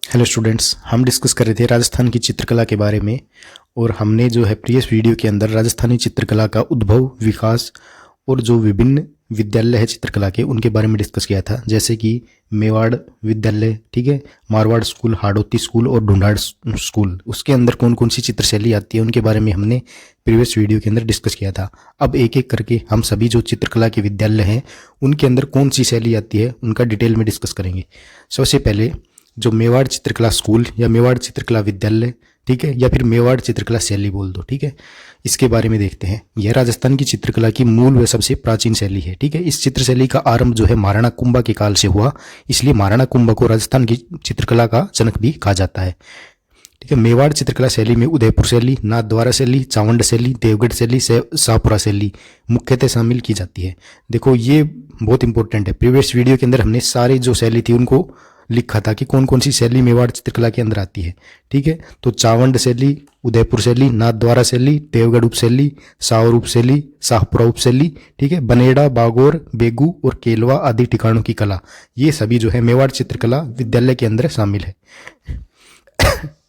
Hello students, हम discuss कर रहे थे राजस्थान की चित्रकला के बारे में। और हमने जो है प्रीवियस वीडियो के अंदर राजस्थानी चित्रकला का उद्भव, विकास और जो विभिन्न विद्यालय है चित्रकला के उनके बारे में डिस्कस किया था, जैसे कि मेवाड़ विद्यालय, ठीक है, मारवाड़ स्कूल, हाड़ौती स्कूल और ढूंढाड़ स्कूल। उसके अंदर कौन कौन सी चित्रशैली आती है उनके बारे में हमने प्रीवियस वीडियो के अंदर डिस्कस किया था। अब एक एक करके हम सभी जो चित्रकला के विद्यालय हैं उनके अंदर कौन सी शैली आती है उनका डिटेल में डिस्कस करेंगे। सबसे पहले जो मेवाड़ चित्रकला स्कूल या मेवाड़ चित्रकला विद्यालय, ठीक है, या फिर मेवाड़ चित्रकला शैली बोल दो, ठीक है, इसके बारे में देखते हैं। यह राजस्थान की चित्रकला की मूल व सबसे प्राचीन शैली है, ठीक है। इस चित्र शैली का आरंभ जो है महाराणा कुंभा के काल से हुआ, इसलिए महाराणा कुंभा को राजस्थान की चित्रकला का जनक भी कहा जाता है, ठीक है। मेवाड़ चित्रकला शैली में उदयपुर शैली, नाथद्वारा शैली, चावंड शैली, देवगढ़ शैली, शाहपुरा शैली मुख्यतः शामिल की जाती है। देखो ये बहुत इंपॉर्टेंट है, प्रीवियस वीडियो के अंदर हमने सारी जो शैली थी उनको लिखा था कि कौन कौन सी शैली मेवाड़ चित्रकला के अंदर आती है, ठीक है। तो चावंड शैली, उदयपुर शैली, नाथद्वारा शैली, देवगढ़ उपशैली, सावर उपशैली, शाहपुरा उपशैली, ठीक है, बनेड़ा, बागोर, बेगू और केलवा आदि ठिकानों की कला, ये सभी जो है मेवाड़ चित्रकला विद्यालय के अंदर शामिल है,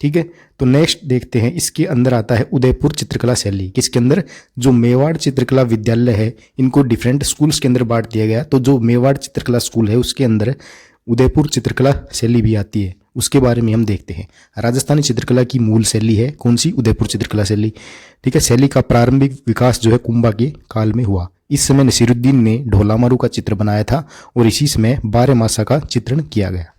ठीक है। तो नेक्स्ट देखते हैं, इसके अंदर आता है उदयपुर चित्रकला शैली। किसके अंदर? जो मेवाड़ चित्रकला विद्यालय है इनको डिफरेंट स्कूल्स के अंदर बांट दिया गया, तो जो मेवाड़ चित्रकला स्कूल है उसके अंदर उदयपुर चित्रकला शैली भी आती है, उसके बारे में हम देखते हैं। राजस्थानी चित्रकला की मूल शैली है कौन सी? उदयपुर चित्रकला शैली, ठीक है। शैली का प्रारंभिक विकास जो है कुंभा के काल में हुआ। इस समय नसीरुद्दीन ने ढोलामारू का चित्र बनाया था और इसी समय बारहमासा का चित्रण किया गया।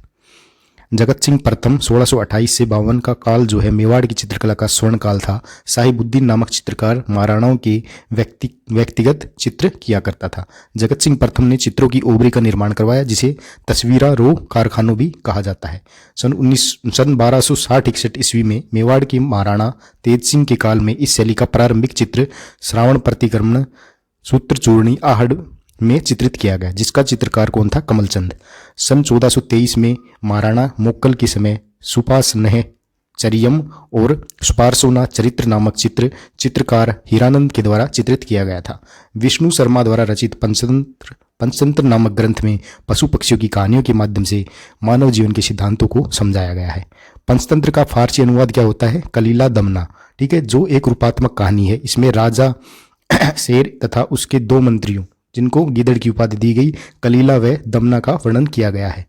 जगत सिंह प्रथम 1628 से 52 का काल जो है मेवाड़ की चित्रकला का स्वर्ण काल था। साहिबुद्दीन नामक चित्रकार महाराणाओं के व्यक्तिगत चित्र किया करता था। जगत सिंह प्रथम ने चित्रों की ओबरी का निर्माण करवाया, जिसे तस्वीरा रो कारखानों भी कहा जाता है। सन 1260-61 ईस्वी में मेवाड़ के महाराणा तेज सिंह के काल में इस शैली का प्रारंभिक चित्र श्रावण प्रतिक्रमण सूत्रचूर्णी आहड़ में चित्रित किया गया, जिसका चित्रकार कौन था? कमलचंद। सन 1423 में महाराणा मोक्कल के समय सुपासनह चरियम और सुपार्सोना चरित्र नामक चित्रकार हीरानंद के द्वारा चित्रित किया गया था। विष्णु शर्मा द्वारा रचित पंचतंत्र नामक ग्रंथ में पशु पक्षियों की कहानियों के माध्यम से मानव जीवन के सिद्धांतों को समझाया गया है। पंचतंत्र का फारसी अनुवाद क्या होता है? कलीला दमना, ठीक है, जो एक रूपात्मक कहानी है। इसमें राजा शेर तथा उसके दो मंत्रियों, जिनको गीदड़ की उपाधि दी गई, कलीला व दमना का वर्णन किया गया है।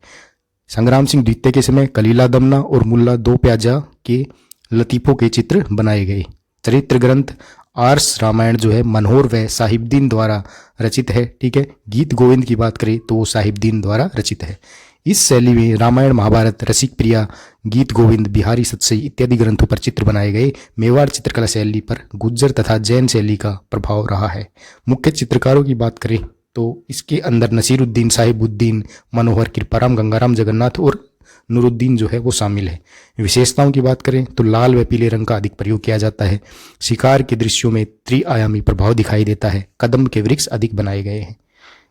संग्राम सिंह द्वितीय के समय कलीला दमना और मुल्ला दो प्याजा के लतीफों के चित्र बनाए गए। चरित्र ग्रंथ आर्ष रामायण जो है मनोहर व साहिबदीन द्वारा रचित है, ठीक है। गीत गोविंद की बात करें तो वो साहिबदीन द्वारा रचित है। इस शैली में रामायण, महाभारत, रसिक प्रिया, गीत गोविंद, बिहारी सतसई इत्यादि ग्रंथों पर चित्र बनाए गए। मेवाड़ चित्रकला शैली पर गुज्जर तथा जैन शैली का प्रभाव रहा है। मुख्य चित्रकारों की बात करें तो इसके अंदर नसीरुद्दीन, साहिबुद्दीन, मनोहर, कृपाराम, गंगाराम, जगन्नाथ और नूरुद्दीन जो है वो शामिल है। विशेषताओं की बात करें तो लाल व पीले रंग का अधिक प्रयोग किया जाता है। शिकार के दृश्यों में त्रिआयामी प्रभाव दिखाई देता है। कदम के वृक्ष अधिक बनाए गए हैं।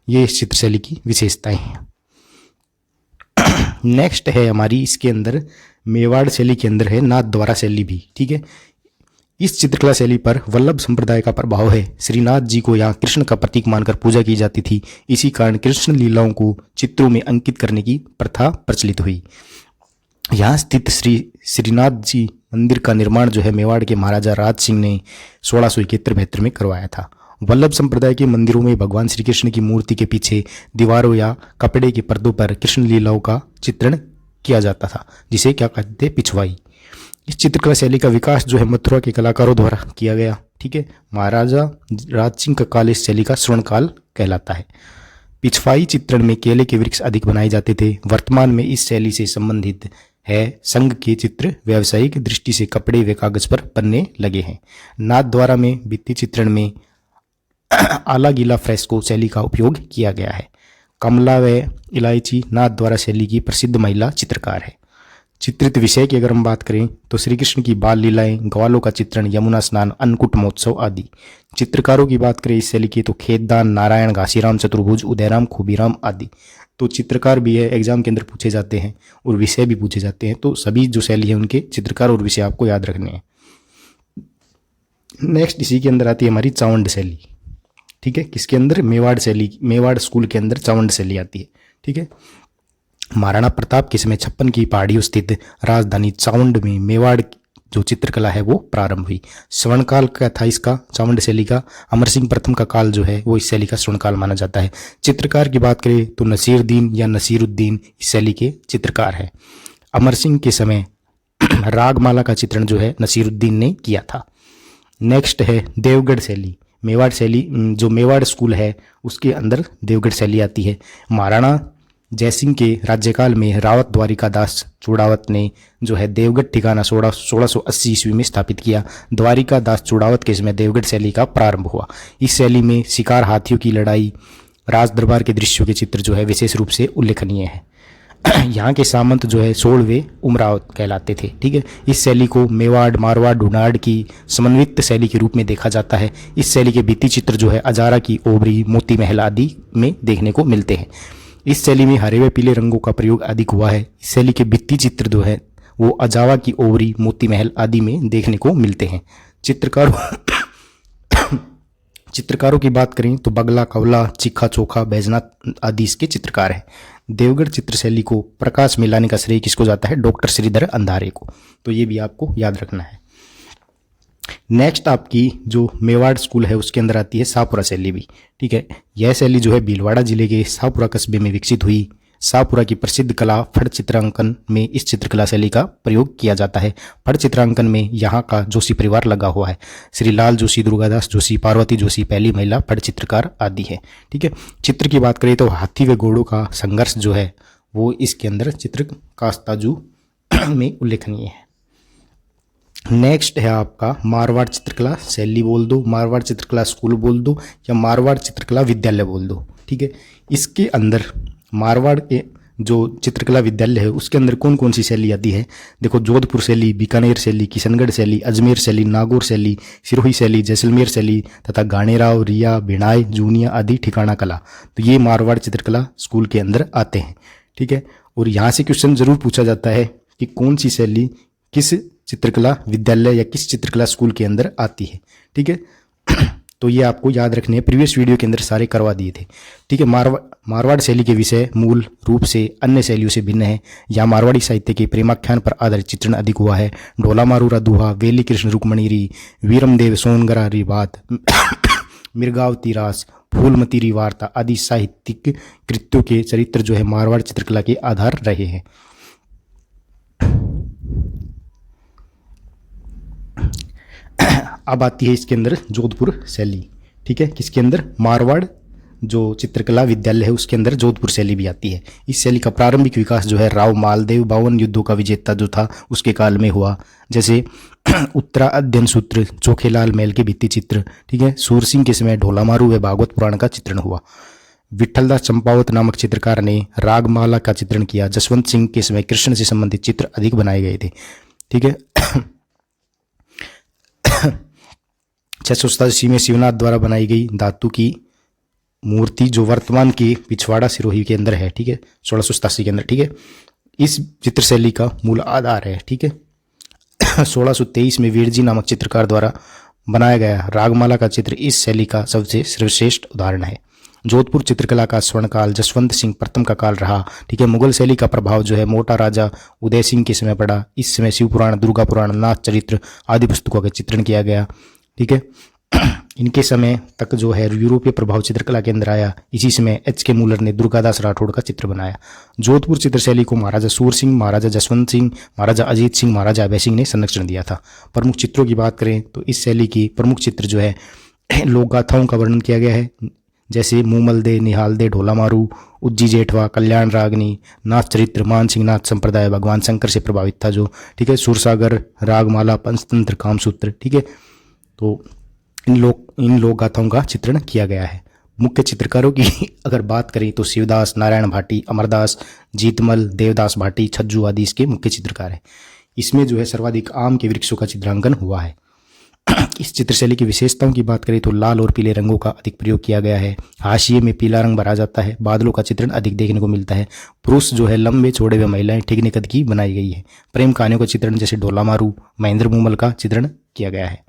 ये इस चित्रशैली की विशेषताएं हैं। नेक्स्ट है हमारी, इसके अंदर मेवाड़ शैली के अंदर है नाथद्वारा शैली भी, ठीक है। इस चित्रकला शैली पर वल्लभ संप्रदाय का प्रभाव है। श्रीनाथ जी को यहाँ कृष्ण का प्रतीक मानकर पूजा की जाती थी। इसी कारण कृष्ण लीलाओं को चित्रों में अंकित करने की प्रथा प्रचलित हुई। यहाँ स्थित श्रीनाथ जी मंदिर का निर्माण जो है मेवाड़ के महाराजा राज सिंह ने 1671-72 में करवाया था। वल्लभ संप्रदाय के मंदिरों में भगवान श्री कृष्ण की मूर्ति के पीछे दीवारों या कपड़े के पर्दों पर कृष्ण लीलाओं का चित्रण किया जाता था, जिसे क्या कहते हैं? पिछवाई। इस चित्रकला शैली का विकास जो है मथुरा के कलाकारों द्वारा किया गया, ठीक है। महाराजा राज सिंह का काल इस शैली का स्वर्ण काल कहलाता है। पिछवाई चित्रण में केले के वृक्ष अधिक बनाए जाते थे। वर्तमान में इस शैली से संबंधित है संघ के चित्र व्यावसायिक दृष्टि से कपड़े व कागज पर बनने लगे हैं। नाथद्वारा में भित्ति चित्रण में आला गीला फ्रेस्को शैली का उपयोग किया गया है। कमला व इलायची नाथद्वारा शैली की प्रसिद्ध महिला चित्रकार है। चित्रित विषय की अगर हम बात करें तो श्री कृष्ण की बाल लीलाएं, ग्वालों का चित्रण, यमुना स्नान, अन्नकूट महोत्सव आदि। चित्रकारों की बात करें इस शैली की तो खेतदान, नारायण, घासीराम चतुर्भुज, उदयराम, खूबीराम आदि। तो चित्रकार भी है, एग्जाम के अंदर पूछे जाते हैं और विषय भी पूछे जाते हैं, तो सभी जो शैली है उनके चित्रकार और विषय आपको याद रखने हैं। नेक्स्ट इसी के अंदर आती है हमारी चावंड शैली, ठीक है। किसके अंदर? मेवाड़ शैली, मेवाड़ स्कूल के अंदर चावंड शैली आती है, ठीक है। महाराणा प्रताप के समय छप्पन की पहाड़ियों स्थित राजधानी चावंड में मेवाड़ जो चित्रकला है वो प्रारंभ हुई। स्वर्णकाल का था इसका, चावंड शैली का। अमर सिंह प्रथम का काल जो है वो इस शैली का स्वर्णकाल माना जाता है। चित्रकार की बात करें तो नसीरुद्दीन या नसीरुद्दीन इस शैली के चित्रकार है। अमर सिंह के समय रागमाला का चित्रण जो है नसीरुद्दीन ने किया था। नेक्स्ट है देवगढ़ शैली। मेवाड़ शैली, जो मेवाड़ स्कूल है उसके अंदर देवगढ़ शैली आती है। महाराणा जयसिंह के राज्यकाल में रावत द्वारिकादास चूड़ावत ने जो है देवगढ़ ठिकाना 1680 ईस्वी में स्थापित किया। द्वारिकादास चूड़ावत के समय देवगढ़ शैली का प्रारंभ हुआ। इस शैली में शिकार, हाथियों की लड़ाई, राज दरबार के दृश्यों के चित्र जो है विशेष रूप से उल्लेखनीय है। यहाँ के सामंत जो है 16वें उमराव कहलाते थे। ठीक है, इस शैली को मेवाड़, मारवाड़, ढूंढाड़ की समन्वित शैली के रूप में देखा जाता है। इस शैली के भित्ति चित्र जो है अजारा की ओबरी, मोती महल आदि में देखने को मिलते हैं। इस शैली में हरे व पीले रंगों का प्रयोग अधिक हुआ है। इस शैली के भित्ति चित्र जो है वो अजावा की ओबरी, मोती महल आदि में देखने को मिलते हैं। चित्रकारों की बात करें तो बगला, कवला, चिखा चोखा, बैजनाथ आदि इसके चित्रकार हैं। देवगढ़ चित्र शैली को प्रकाश में लाने का श्रेय किसको जाता है? डॉक्टर श्रीधर अंधारे को। तो ये भी आपको याद रखना है। नेक्स्ट आपकी जो मेवाड़ स्कूल है उसके अंदर आती है शाहपुरा शैली भी। ठीक है, यह शैली जो है भीलवाड़ा जिले के शाहपुरा कस्बे में विकसित हुई। शाहपुरा की प्रसिद्ध कला फड़ चित्रांकन में इस चित्रकला शैली का प्रयोग किया जाता है। फड़ चित्रांकन में यहाँ का जोशी परिवार लगा हुआ है। श्री लाल जोशी, दुर्गादास जोशी, पार्वती जोशी पहली महिला फड़ चित्रकार आदि है। ठीक है, चित्र की बात करें तो हाथी व घोड़ों का संघर्ष जो है वो इसके अंदर चित्र कास्ताजू में उल्लेखनीय है। नेक्स्ट है आपका मारवाड़ चित्रकला शैली बोल दो, मारवाड़ चित्रकला स्कूल बोल दो, या मारवाड़ चित्रकला विद्यालय बोल दो। ठीक है, इसके अंदर मारवाड़ के जो चित्रकला विद्यालय है उसके अंदर कौन कौन सी शैली आती है? देखो, जोधपुर शैली, बीकानेर शैली, किशनगढ़ शैली, अजमेर शैली, नागौर शैली, सिरोही शैली, जैसलमेर शैली तथा गानेराव, रिया, भिणाई, जूनिया आदि ठिकाना कला। तो ये मारवाड़ चित्रकला स्कूल के अंदर आते हैं। ठीक है, और यहाँ से क्वेश्चन जरूर पूछा जाता है कि कौन सी शैली किस चित्रकला विद्यालय या किस चित्रकला स्कूल के अंदर आती है। ठीक है, तो ये आपको याद रखने हैं, प्रीवियस वीडियो के अंदर सारे करवा दिए थे। ठीक है, मारवाड़ शैली के विषय मूल रूप से अन्य शैलियों से भिन्न है। यहाँ मारवाड़ी साहित्य के प्रेमाख्यान पर आधारित चित्रण अधिक हुआ है। ढोला मारूरा दुहा, वेली कृष्ण रुक्मणी री, वीरमदेव सोनगरा री बात, मिर्गावती रास, फूलमती री वार्ता आदि साहित्यिक कृत्यों के चरित्र जो है मारवाड़ चित्रकला के आधार रहे हैं। अब आती है इसके अंदर जोधपुर शैली। ठीक है, किसके अंदर? मारवाड़ जो चित्रकला विद्यालय है उसके अंदर जोधपुर शैली भी आती है। इस शैली का प्रारंभिक विकास जो है राव मालदेव 52 युद्धों का विजेता जो था उसके काल में हुआ। जैसे उत्तरा अध्ययन सूत्र, चोखेलाल महल के भित्ति चित्र। ठीक है, सूर सिंह के समय ढोलामारू व भागवत पुराण का चित्रण हुआ। विठलदास चंपावत नामक चित्रकार ने रागमाला का चित्रण किया। जसवंत सिंह के समय कृष्ण से संबंधित चित्र अधिक बनाए गए थे। ठीक है, 687 में शिवनाथ द्वारा बनाई गई धातु की मूर्ति जो वर्तमान के पिछवाड़ा सिरोही के अंदर है। ठीक है, 1687 के अंदर। ठीक है, इस चित्र शैली का मूल आधार है। ठीक है, 1623 में वीरजी नामक चित्रकार द्वारा बनाया गया रागमाला का चित्र इस शैली का सबसे सर्वश्रेष्ठ उदाहरण है। जोधपुर चित्रकला का स्वर्णकाल जसवंत सिंह प्रथम का काल रहा। ठीक है, मुगल शैली का प्रभाव जो है मोटा राजा उदय सिंह के समय पड़ा। इस समय शिव पुराण, दुर्गा पुराण, नाथ चरित्र आदि पुस्तकों का चित्रण किया गया। ठीक है, इनके समय तक जो है यूरोपीय प्रभाव चित्रकला के अंदर आया। इसी समय एच.के. मूलर ने दुर्गादास राठौड़ का चित्र बनाया। जोधपुर चित्रशैली को महाराजा सूर सिंह, महाराजा जसवंत सिंह, महाराजा अजीत सिंह, महाराजा अभय सिंह ने संरक्षण दिया था। प्रमुख चित्रों की बात करें तो इस शैली की प्रमुख चित्र जो है लोक गाथाओं का वर्णन किया गया है। जैसे मूमल दे, निहाल दे, ढोला मारू, उज्जी जेठवा, कल्याण रागनी, नाथ चरित्र, मान सिंह नाथ संप्रदाय भगवान शंकर से प्रभावित था जो। ठीक है, सूरसागर, रागमाला, पंचतंत्र, कामसूत्र। ठीक है, तो इन लोक गाथाओं का चित्रण किया गया है। मुख्य चित्रकारों की अगर बात करें तो शिवदास, नारायण भाटी, अमरदास, जीतमल, देवदास भाटी, छज्जू आदि इसके मुख्य चित्रकार हैं। इसमें जो है सर्वाधिक आम के वृक्षों का चित्रांकन हुआ है। इस चित्रशैली की विशेषताओं की बात करें तो लाल और पीले रंगों का अधिक प्रयोग किया गया है। हाशिए में पीला रंग भरा जाता है। बादलों का चित्रण अधिक देखने को मिलता है। पुरुष जो है लंबे चौड़े व महिलाएं ठीक कद की बनाई गई है। प्रेम कहानियों का चित्रण जैसे ढोला मारू, महेंद्र मूमल का चित्रण किया गया है।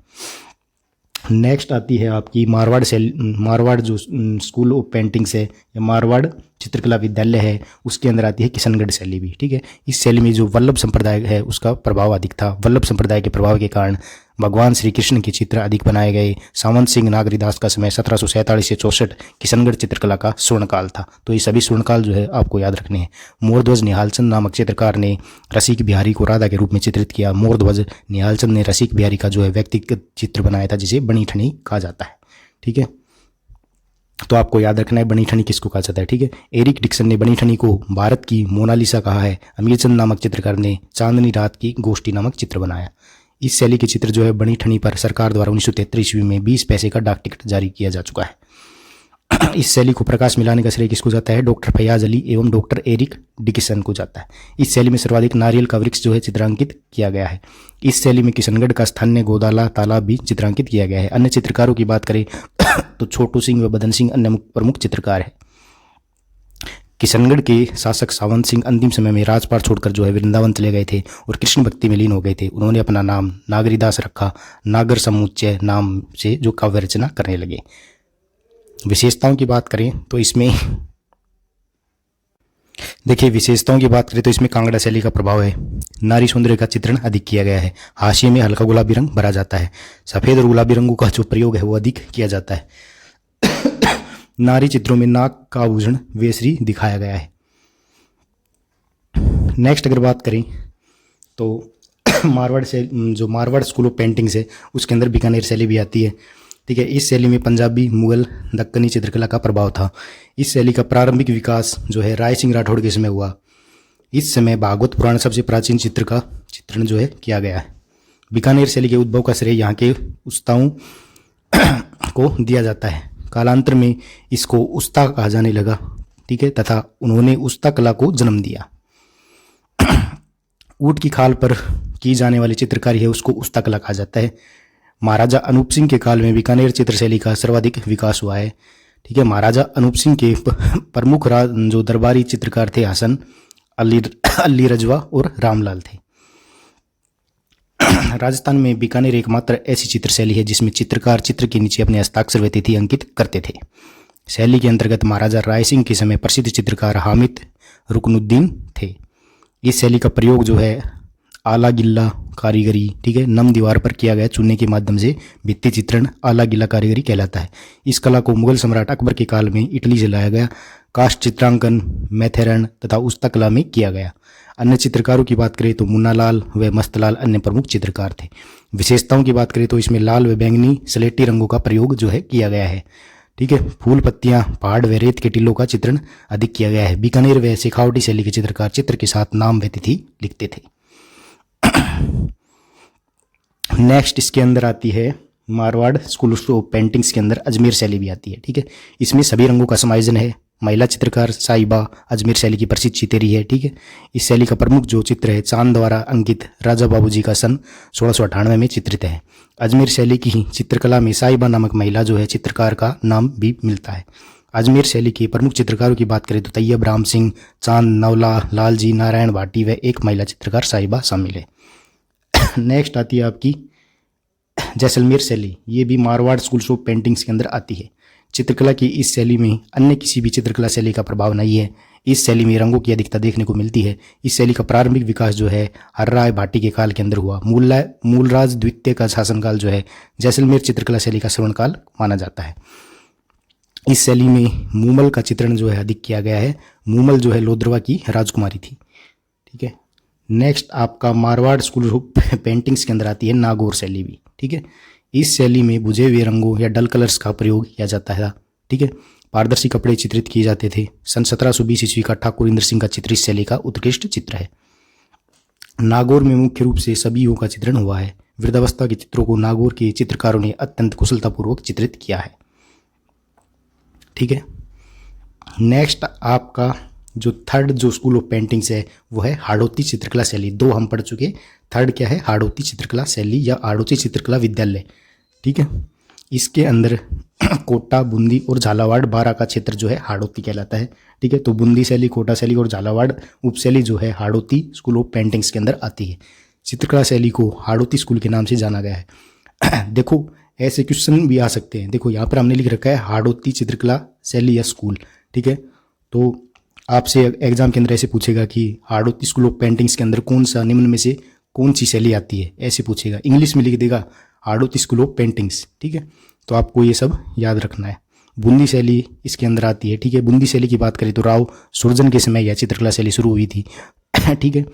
नेक्स्ट आती है आपकी मारवाड़ जो स्कूल ऑफ पेंटिंग्स है या मारवाड़ चित्रकला विद्यालय है, उसके अंदर आती है किशनगढ़ शैली भी। ठीक है, इस शैली में जो वल्लभ संप्रदाय है उसका प्रभाव अधिक था। वल्लभ संप्रदाय के प्रभाव के कारण भगवान श्री कृष्ण के चित्र अधिक बनाए गए। सावंत सिंह नागरीदास का समय 1747 से 64 किशनगढ़ चित्रकला का स्वर्णकाल था। तो ये सभी स्वर्णकाल जो है आपको याद रखने हैं। मोरध्वज निहालचंद नामक चित्रकार ने रसिक बिहारी को राधा के रूप में चित्रित किया। मोरध्वज निहालचंद ने रसिक बिहारी का जो है व्यक्तिगत चित्र बनाया था, जिसे बनी ठनी कहा जाता है। ठीक है, तो आपको याद रखना है बनी ठनी किसको कहा जाता है। ठीक है, एरिक डिक्सन ने बनी ठनी को भारत की मोनालिसा कहा है। अमीरचंद नामक चित्रकार ने चांदनी रात की गोष्ठी नामक चित्र बनाया। इस शैली के चित्र जो है बनी ठनी पर सरकार द्वारा 1973 ईस्वी में 20 पैसे का डाक टिकट जारी किया जा चुका है। इस शैली को प्रकाश में लाने का श्रेय किसको जाता है? डॉक्टर फैयाज अली एवं डॉक्टर एरिक डिकिसन को जाता है। इस शैली में सर्वाधिक नारियल का वृक्ष जो है चित्रांकित किया गया है। इस शैली में किशनगढ़ का स्थानीय गोदाला तालाब भी चित्रांकित किया गया है। अन्य चित्रकारों की बात करें तो छोटू सिंह व बदन सिंह अन्य प्रमुख चित्रकार है। किशनगढ़ के शासक सावंत सिंह अंतिम समय में राजपाट छोड़कर जो है वृंदावन चले गए थे और कृष्ण भक्ति में लीन हो गए थे। उन्होंने अपना नाम नागरीदास रखा। नागर समुच्चय नाम से जो काव्य रचना करने लगे। विशेषताओं की बात करें तो इसमें देखिए, विशेषताओं की बात करें तो इसमें कांगड़ा शैली का प्रभाव है। नारी सौंदर्य का चित्रण अधिक किया गया है। हाशिए में हल्का गुलाबी रंग भरा जाता है। सफेद और गुलाबी रंगों का जो प्रयोग है वो अधिक किया जाता है। नारी चित्रों में नाक का आभूषण वेसरी दिखाया गया है। नेक्स्ट अगर बात करें तो मारवाड़ से जो मारवाड़ स्कूल ऑफ पेंटिंग्स है उसके अंदर बीकानेर शैली भी आती है। ठीक है, इस शैली में पंजाबी, मुगल, दक्कनी चित्रकला का प्रभाव था। इस शैली का प्रारंभिक विकास जो है राय सिंह राठौड़ के समय हुआ। इस समय भागवत पुराण सबसे प्राचीन चित्र का चित्रण जो है किया गया है। बीकानेर शैली के उद्भव का श्रेय यहाँ के उस्ताओं को दिया जाता है। कालांतर में इसको उस्ता कहा जाने लगा। ठीक है, तथा उन्होंने उस्ता कला को जन्म दिया। ऊंट की खाल पर की जाने वाली चित्रकारी है उसको उस्ता कला कहा जाता है। महाराजा अनूप सिंह के काल में बीकानेर चित्रशैली का सर्वाधिक विकास हुआ है। ठीक है, महाराजा अनूप सिंह के प्रमुख जो दरबारी चित्रकार थे हसन अली रजवा और रामलाल थे। राजस्थान में बीकानेर एकमात्र ऐसी चित्रशैली है जिसमें चित्रकार चित्र के नीचे अपने हस्ताक्षर व तिथि अंकित करते थे। शैली के अंतर्गत महाराजा राय सिंह के समय प्रसिद्ध चित्रकार हामिद रुकनुद्दीन थे। इस शैली का प्रयोग जो है आला गिल्ला कारीगरी, ठीक है, नम दीवार पर किया गया चूने के माध्यम से भित्ति चित्रण आला गिल्ला कारीगरी कहलाता है। इस कला को मुगल सम्राट अकबर के काल में इटली से लाया गया। काष्ठ चित्रांकन मैथेरन तथा उस्ता कला में किया गया। अन्य चित्रकारों की बात करें तो मुन्नालाल व मस्तलाल अन्य प्रमुख चित्रकार थे। विशेषताओं की बात करें तो इसमें लाल व बैंगनी स्लेटी रंगों का प्रयोग जो है किया गया है। ठीक है, फूल पत्तियां, पहाड़ व रेत के टीलों का चित्रण अधिक किया गया है। बीकानेर व शेखावटी शैली के चित्रकार चित्र के साथ नाम व तिथि लिखते थे। नेक्स्ट इसके अंदर आती है मारवाड़ स्कूल ऑफ पेंटिंग्स के अंदर अजमेर शैली भी आती है। ठीक है, इसमें सभी रंगों का समायोजन है। महिला चित्रकार साहिबा अजमेर शैली की प्रसिद्ध चितेरी है। ठीक है, इस शैली का प्रमुख जो चित्र है चांद द्वारा अंकित राजा बाबूजी का सन 1698 में चित्रित है। अजमेर शैली की ही चित्रकला में साहिबा नामक महिला जो है चित्रकार का नाम भी मिलता है। अजमेर शैली के प्रमुख चित्रकारों की बात करें तो तैयब राम सिंह, चांद नवला, लालजी नारायण भाटी व एक महिला चित्रकार साहिबा शामिल है। नेक्स्ट आती है आपकी जैसलमेर शैली। ये भी मारवाड़ स्कूल ऑफ पेंटिंग्स के अंदर आती है। चित्रकला की इस शैली में अन्य किसी भी चित्रकला शैली का प्रभाव नहीं है। इस शैली में रंगों की अधिकता देखने को मिलती है। इस शैली का प्रारंभिक विकास जो है हर्राय भाटी के काल के अंदर हुआ। मूलराज द्वितीय का शासनकाल जो है जैसलमेर चित्रकला शैली का श्रवणकाल माना जाता है। इस शैली में मूमल का चित्रण जो है अधिक किया गया है। मूमल जो है लोद्रवा की राजकुमारी थी। ठीक है, नेक्स्ट आपका मारवाड़ स्कूल ऑफ पेंटिंग्स के अंदर आती है नागौर शैली भी। ठीक है, इस शैली में बुझे हुए रंगों या डल कलर्स का प्रयोग किया जाता है। ठीक है, पारदर्शी कपड़े चित्रित किए जाते थे। सन 1720 ईस्वी का ठाकुर इंद्र सिंह का चित्र इस शैली का उत्कृष्ट चित्र है। नागौर में मुख्य रूप से सबियों का चित्रण हुआ है। वृद्धावस्था के चित्रों को नागौर के चित्रकारों ने अत्यंत कुशलतापूर्वक चित्रित किया है। ठीक है, नेक्स्ट आपका जो थर्ड जो स्कूल ऑफ पेंटिंग्स है वो है हाड़ौती चित्रकला शैली। दो हम पढ़ चुके, थर्ड क्या है? हाड़ौती चित्रकला शैली या हाड़ौती चित्रकला विद्यालय। ठीक है, इसके अंदर कोटा, बूंदी और झालावाड़ 12 का क्षेत्र जो है हाड़ौती कहलाता है। ठीक है, तो बूंदी शैली, कोटा शैली और झालावाड़ उपशैली जो है हाड़ौती स्कूल ऑफ पेंटिंग्स के अंदर आती है। चित्रकला शैली को हाड़ौती स्कूल के नाम से जाना गया है। देखो, ऐसे क्वेश्चन भी आ सकते हैं। देखो यहाँ पर हमने लिख रखा है हाड़ौती चित्रकला शैली या स्कूल, ठीक है। तो आपसे एग्जाम के अंदर ऐसे पूछेगा कि हाड़ौती स्कूल ऑफ पेंटिंग्स के अंदर कौन सा निम्न में से कौन सी शैली आती है, ऐसे पूछेगा। इंग्लिश में लिख देगा हाड़ौती स्कूल ऑफ पेंटिंग्स, ठीक है। तो आपको ये सब याद रखना है। बूंदी शैली इसके अंदर आती है, ठीक है। बूंदी शैली की बात करें तो राव सुरजन के समय यह चित्रकला शैली शुरू हुई थी, ठीक है।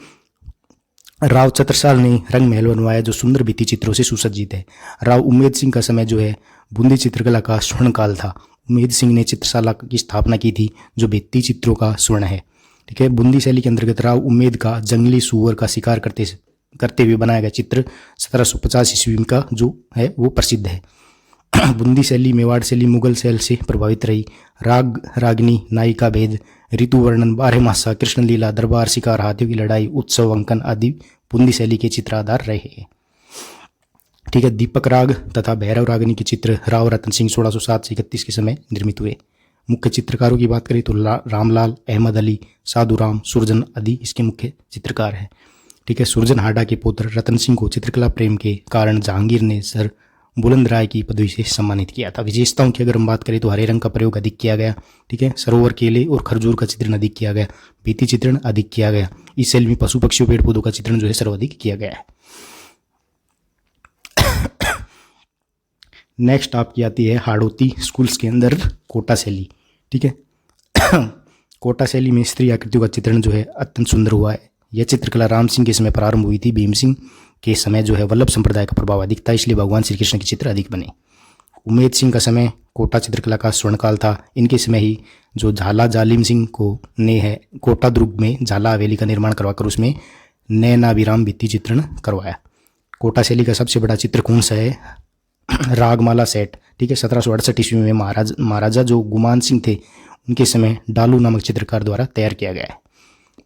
राव छत्रसाल ने रंग महल बनवाया जो सुंदर भित्ति चित्रों से सुसज्जित है। राव उम्मेद सिंह का समय जो है बूंदी चित्रकला का स्वर्ण काल था। उम्मेद सिंह ने चित्रशाला की स्थापना की थी जो भित्ति चित्रों का स्वर्ण है, ठीक है। बूंदी शैली के अंतर्गत राव उम्मेद का जंगली सुअर का शिकार करते हुए बनाया गया चित्र 1750 ईस्वी का जो है वो प्रसिद्ध है। बूंदी शैली मेवाड़ शैली मुगल शैल से प्रभावित रही। राग रागनी नायिका भेद ऋतु वर्णन बारहमासा कृष्ण लीला दरबार शिकार हाथियों की लड़ाई उत्सव अंकन आदि बूंदी शैली के चित्राधार रहे, ठीक है। दीपक राग तथा भैरव रागनी के चित्र राव रतन सिंह 1607 से 31 के समय निर्मित हुए। मुख्य चित्रकारों की बात करें तो रामलाल अहमद अली साधुराम सुरजन आदि इसके मुख्य चित्रकार हैं, ठीक है। सुरजन हाडा के पुत्र रतन सिंह को चित्रकला प्रेम के कारण जहांगीर ने सर बुलंद राय की पदवी से सम्मानित किया था। विशेषताओं की अगर हम बात करें तो हरे रंग का प्रयोग अधिक किया गया, ठीक है। सरोवर केले और खरजूर का चित्रण अधिक किया गया। भित्ति चित्रण अधिक किया गया। इस शैली में पशु पक्षियों पेड़ पौधों का चित्रण जो है सर्वाधिक किया गया है। नेक्स्ट आपकी आती है हाड़ौती स्कूल्स के अंदर कोटा शैली, ठीक है। कोटा शैली में स्त्री आकृतियों का चित्रण जो है अत्यंत सुंदर हुआ है। यह चित्रकला राम सिंह के समय प्रारंभ हुई थी। भीम सिंह के समय जो है वल्लभ संप्रदाय का प्रभाव अधिक था, इसलिए भगवान श्री कृष्ण के चित्र अधिक बने। उम्मेद सिंह का समय कोटा चित्रकला का स्वर्णकाल था। इनके समय ही जो झाला जालिम सिंह को ने है कोटा दुर्ग में झाला हवेली का निर्माण करवाकर उसमें नैनाभिराम भित्ति चित्रण करवाया। कोटा शैली का सबसे बड़ा चित्र कौन सा है? रागमाला सेट, ठीक है। 1768 ईस्वी में महाराजा जो गुमान सिंह थे उनके समय डालू नामक चित्रकार द्वारा तैयार किया गया है।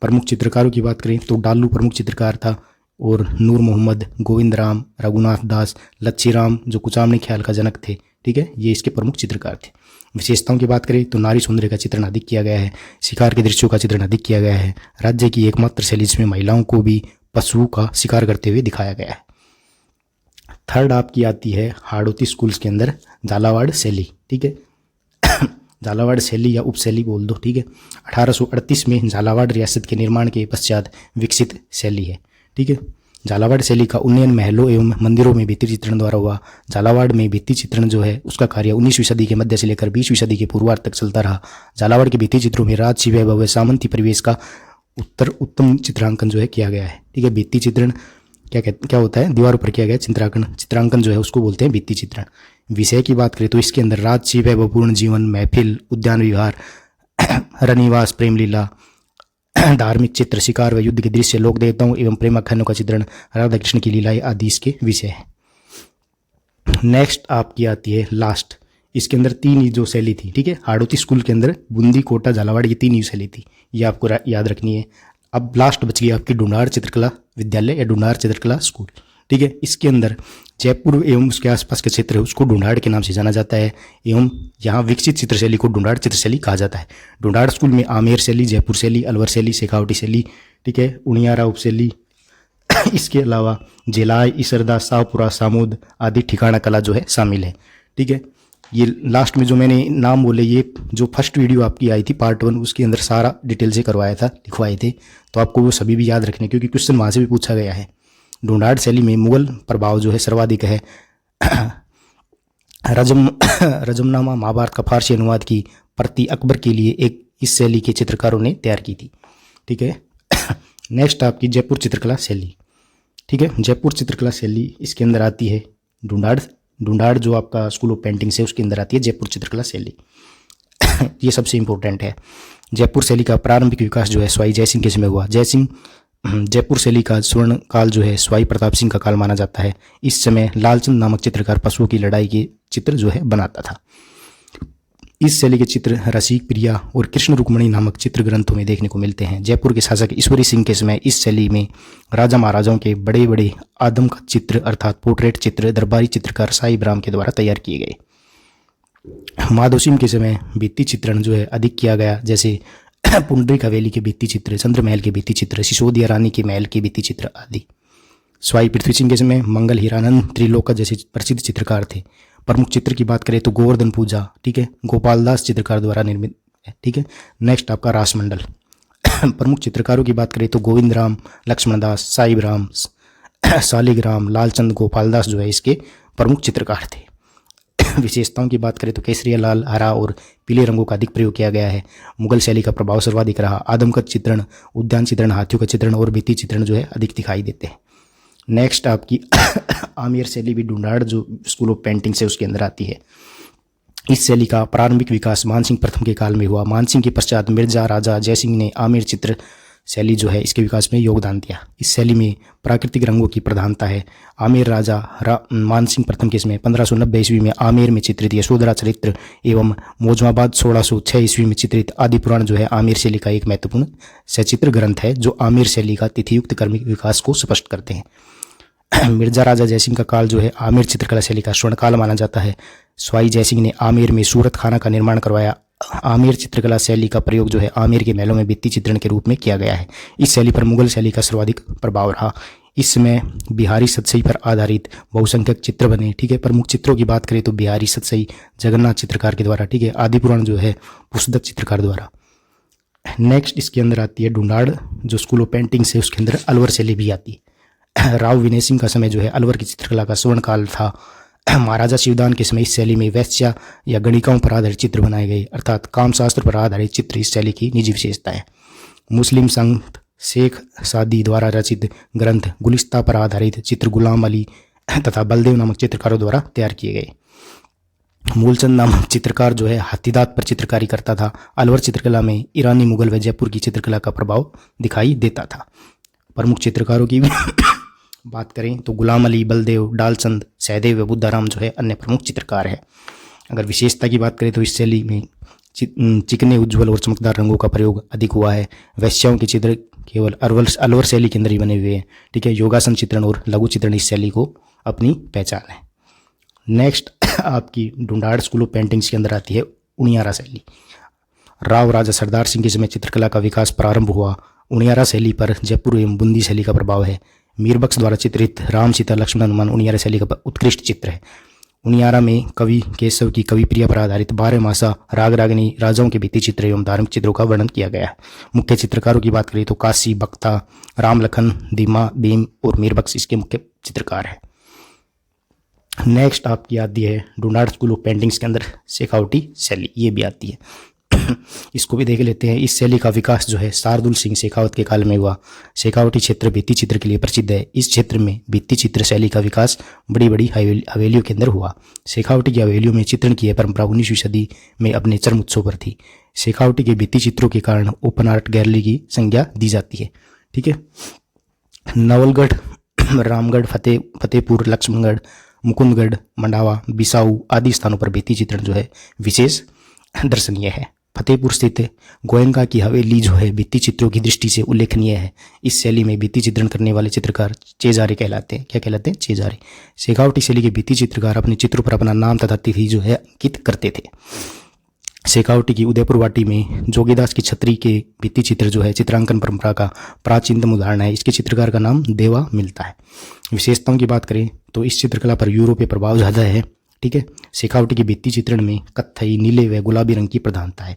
प्रमुख चित्रकारों की बात करें तो डालू प्रमुख चित्रकार था और नूर मोहम्मद, गोविंद राम, रघुनाथ दास, लच्छीराम जो कुचामनी ख्याल का जनक थे, ठीक है, ये इसके प्रमुख चित्रकार थे। विशेषताओं की बात करें तो नारी सौंदर्य का चित्रण अधिक किया गया है। शिकार के दृश्यों का चित्रण अधिक किया गया है। राज्य की एकमात्र शैली जिसमें महिलाओं को भी पशुओं का शिकार करते हुए दिखाया गया है। थर्ड आपकी आती है हाड़ौती स्कूल्स के अंदर झालावाड़ शैली, ठीक है। झालावाड़ शैली या उपशैली बोल दो, ठीक है। 1838 में झालावाड़ रियासत के निर्माण के पश्चात विकसित शैली है, ठीक है। झालावाड़ शैली का उन्नयन महलों एवं मंदिरों में भित्ति चित्रण द्वारा हुआ। झालावाड़ में भित्ति चित्रण जो है उसका कार्य 19वीं सदी के मध्य से लेकर 20वीं सदी के पूर्वार्ध तक चलता रहा। झालावाड़ के भित्ति चित्रों में राजसी वैभव सामंती परिवेश का उत्तम चित्रांकन जो है किया गया है, ठीक है। भित्ति चित्रण क्या होता है? दीवारों पर किया गया चित्रांकन जो है उसको बोलते हैं भित्ति चित्रण। विषय की बात करें तो इसके अंदर राजसी वैभवपूर्ण जीवन, महफिल, उद्यान विहार, रनिवास, प्रेम लीला, धार्मिक चित्र, शिकार व युद्ध के दृश्य, लोक देवताओं एवं प्रेमाख्यानों का चित्रण, राधा कृष्ण की लीलाएं आदि इसके विषय है। नेक्स्ट आपकी आती है लास्ट, इसके अंदर 3 ही जो शैली थी, ठीक है। हाड़ौती स्कूल के अंदर बूंदी, कोटा, झालावाड़ ये 3 ही शैली थी, ये आपको याद रखनी है। अब लास्ट बच गई आपकी ढूंढाड़ चित्रकला विद्यालय या ढूंढाड़ चित्रकला स्कूल, ठीक है। इसके अंदर जयपुर एवं उसके आसपास के क्षेत्र है उसको ढूंढाड़ के नाम से जाना जाता है एवं यहाँ विकसित चित्रशैली को ढूंढाड़ चित्रशैली कहा जाता है। ढूंढाड़ स्कूल में आमेर शैली, जयपुर शैली, अलवर शैली, शेखावटी शैली, ठीक है, उनियारा उपशैली, इसके अलावा जेलाई, इसरदा, शाहपुरा, सामूद आदि ठिकाना कला जो है शामिल है, ठीक है। ये लास्ट में जो मैंने नाम बोले ये जो फर्स्ट वीडियो आपकी आई थी पार्ट 1 उसके अंदर सारा डिटेल से करवाया था, लिखवाए थे, तो आपको वो सभी भी याद रखने क्योंकि क्वेश्चन वहाँ से भी पूछा गया है। ढूंढाड़ शैली में मुगल प्रभाव जो है सर्वाधिक है। रजमनामा महाभारत का फारसी अनुवाद की प्रति अकबर के लिए एक इस शैली के चित्रकारों ने तैयार की थी, ठीक है। नेक्स्ट आपकी जयपुर चित्रकला शैली, ठीक है। जयपुर चित्रकला शैली इसके अंदर आती है ढूंढाड़ जो आपका स्कूल ऑफ पेंटिंग्स है उसके अंदर आती है जयपुर चित्रकला शैली। ये सबसे इंपॉर्टेंट है। जयपुर शैली का प्रारंभिक विकास जो है स्वाई जयसिंह के समय हुआ। जयपुर शैली का स्वर्ण काल जो है स्वाई प्रताप सिंह का काल माना जाता है। इस समय लालचंद नामक चित्रकार पशुओं की लड़ाई के चित्र जो है बनाता था। इस शैली के चित्र रसिक प्रिया और कृष्ण रुक्मणी नामक चित्र ग्रंथों में देखने को मिलते हैं। जयपुर के शासक ईश्वरी सिंह के समय इस शैली में राजा महाराजाओं के बड़े बड़े आदम का चित्र अर्थात पोर्ट्रेट चित्र दरबारी चित्रकार साहिब राम के द्वारा तैयार किए गए। माधव सिंह के समय भित्ति चित्रण जो है अधिक किया गया, जैसे पुंडरीक हवेली के भित्ति चित्र, चंद्रमहल के भित्ति चित्र, सिसोदिया रानी के महल के भित्ति चित्र आदि। स्वाई पृथ्वी सिंह के समय मंगल हीरानंद त्रिलोका जैसे प्रसिद्ध चित्रकार थे। प्रमुख चित्र की बात करें तो गोवर्धन पूजा, ठीक है, गोपाल दास चित्रकार द्वारा निर्मित है, ठीक है। नेक्स्ट आपका रासमंडल। प्रमुख चित्रकारों की बात करें तो गोविंद राम, लक्ष्मण दास, साहिब राम, शालिग्राम, लालचंद गोपालदास जो है इसके प्रमुख चित्रकार थे। विशेषताओं की बात करें तो केसरिया, लाल, हरा और पीले रंगों का अधिक प्रयोग किया गया है। मुगल शैली का प्रभाव सर्वाधिक रहा। आदमकद चित्रण, उद्यान चित्रण, हाथियों का चित्रण और भित्ति चित्रण जो है अधिक दिखाई देते हैं। नेक्स्ट आपकी आमेर शैली भी ढूंढाड़ जो स्कूल ऑफ पेंटिंग से उसके अंदर आती है। इस शैली का प्रारंभिक विकास मानसिंह प्रथम के काल में हुआ। मानसिंह के पश्चात मिर्जा राजा जयसिंह ने आमेर चित्र शैली जो है इसके विकास में योगदान दिया। इस शैली में प्राकृतिक रंगों की प्रधानता है। आमेर राजा मानसिंह प्रथम के समय 1590 ईस्वी में आमेर में चित्रित यशोधरा चरित्र एवं मोजमाबाद 1606 ईस्वी में चित्रित आदि पुराण जो है आमेर शैली का एक महत्वपूर्ण सचित्र ग्रंथ है जो आमेर शैली का तिथियुक्त क्रमिक विकास को स्पष्ट करते हैं। मिर्जा राजा जयसिंह का काल जो है आमेर चित्रकला शैली का स्वर्णकाल माना जाता है। स्वाई जयसिंह ने आमेर में सूरत खाना का निर्माण करवाया। आमेर चित्रकला शैली का प्रयोग जो है आमेर के महलों में भित्ति चित्रण के रूप में किया गया है। इस शैली पर मुगल शैली का सर्वाधिक प्रभाव रहा। इसमें बिहारी सतसई पर आधारित बहुसंख्यक चित्र बने, ठीक है। प्रमुख चित्रों की बात करें तो बिहारी सतसई जगन्नाथ चित्रकार के द्वारा, ठीक है, आदि पुराण जो है पुस्तक चित्रकार द्वारा। नेक्स्ट इसके अंदर आती है ढूंढाड़ जो स्कूल ऑफ पेंटिंग से, उसके अंदर अलवर शैली भी आती है। राव विनय सिंह का समय जो है अलवर की चित्रकला का स्वर्ण काल था। महाराजा शिवदान के समय इस शैली में वैश्या या गणिकाओं पर आधारित चित्र बनाए गए, अर्थात कामशास्त्र पर आधारित चित्र इस शैली की निजी विशेषता है। मुस्लिम संत शेख सादी द्वारा रचित ग्रंथ गुलिस्ता पर आधारित चित्र गुलाम अली तथा बलदेव नामक चित्रकारों द्वारा तैयार किए गए। मूलचंद नामक चित्रकार जो है हाथीदांत पर चित्रकारी करता था। अलवर चित्रकला में ईरानी, मुगल व जयपुर की चित्रकला का प्रभाव दिखाई देता था। प्रमुख चित्रकारों की बात करें तो गुलाम अली, बलदेव, डालचंद, सहदेव व बुद्धाराम जो है अन्य प्रमुख चित्रकार है। अगर विशेषता की बात करें तो इस शैली में चिकने, उज्ज्वल और चमकदार रंगों का प्रयोग अधिक हुआ है। वैश्याओं के चित्र केवल अलवर शैली के अंदर ही बने हुए हैं, ठीक है। योगासन चित्रण और लघु चित्रण इस शैली को अपनी पहचान है। नेक्स्ट आपकी ढूंढाड़ स्कूल ऑफ पेंटिंग्स के अंदर आती है उनियारा शैली। राव राजा सरदार सिंह के समय चित्रकला का विकास प्रारंभ हुआ। उनियारा शैली पर जयपुर एवं बूंदी शैली का प्रभाव है। मीरबख्श द्वारा चित्रित राम, सीता, लक्ष्मण, हनुमान उनियारा शैली का उत्कृष्ट चित्र है। उनियारा में कवि केशव की कवि प्रिया पर आधारित 12 मासा राग रागिनी राजाओं के भित्ति चित्र एवं धार्मिक चित्रों का वर्णन किया गया है। मुख्य चित्रकारों की बात करें तो काशी, बख्ता, राम, लखन, दीमा, भीम और मीरबख्श इसके मुख्य चित्रकार है। नेक्स्ट आपकी आती है ढूंढाड़ स्कूल ऑफ पेंटिंग्स के अंदर शेखावटी शैली, ये भी आती है। इसको भी देख लेते हैं। इस शैली का विकास जो है शार्दुल सिंह शेखावत के काल में हुआ। शेखावटी क्षेत्र भित्ति चित्र के लिए प्रसिद्ध है। इस क्षेत्र में भित्ति चित्र शैली का विकास बड़ी बड़ी हवेलियों के अंदर हुआ। शेखावटी की हवेलियों में चित्रण की यह परंपरा 19वीं सदी में अपने चरम उत्सव पर थी। शेखावटी के भित्ति चित्रों के कारण ओपन आर्ट गैलरी की संज्ञा दी जाती है, ठीक है। नवलगढ़, रामगढ़, फतेहपुर, लक्ष्मणगढ़, मुकुंदगढ़, मंडावा, बिसाऊ आदि स्थानों पर भित्ति चित्रण जो है विशेष दर्शनीय है। फतेहपुर स्थित गोयनका की हवेली जो है भित्ति चित्रों की दृष्टि से उल्लेखनीय है। इस शैली में भित्ति चित्रण करने वाले चित्रकार चेजारे कहलाते हैं। क्या कहलाते हैं? चेजारे। शेखावटी शैली के भित्ति चित्रकार अपने चित्रों पर अपना नाम तथा तिथि जो है अंकित करते थे। शेखावटी की उदयपुर वाटी में जोगीदास की छत्री के भित्ति चित्र जो है चित्रांकन परंपरा का प्राचीनतम उदाहरण है। इसके चित्रकार का नाम देवा मिलता है। विशेषताओं की बात करें तो इस चित्रकला पर यूरोपीय प्रभाव ज़्यादा है, ठीक है। शेखावटी के भित्ति चित्रण में कत्थई, नीले व गुलाबी रंग की प्रधानता है।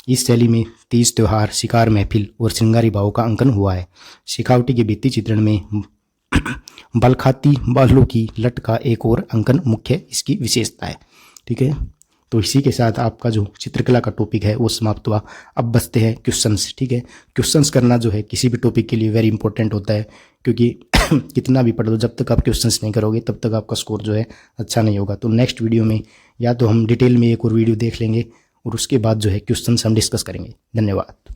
इस शैली में तीज त्योहार, शिकार महफिल और श्रृंगारी भावों का अंकन हुआ है। शेखावटी के भित्ति चित्रण में बलखाती बालों की लट का एक और अंकन मुख्य इसकी विशेषता है, ठीक है। तो इसी के साथ आपका जो चित्रकला का टॉपिक है वो समाप्त हुआ। अब बचते हैं क्वेश्चंस, ठीक है। क्वेश्चंस करना जो है किसी भी टॉपिक के लिए वेरी इंपॉर्टेंट होता है, क्योंकि कितना भी पढ़ लो जब तक आप क्वेश्चंस नहीं करोगे तब तक आपका स्कोर जो है अच्छा नहीं होगा। तो नेक्स्ट वीडियो में या तो हम डिटेल में एक और वीडियो देख लेंगे और उसके बाद जो है क्वेश्चंस हम डिस्कस करेंगे। धन्यवाद।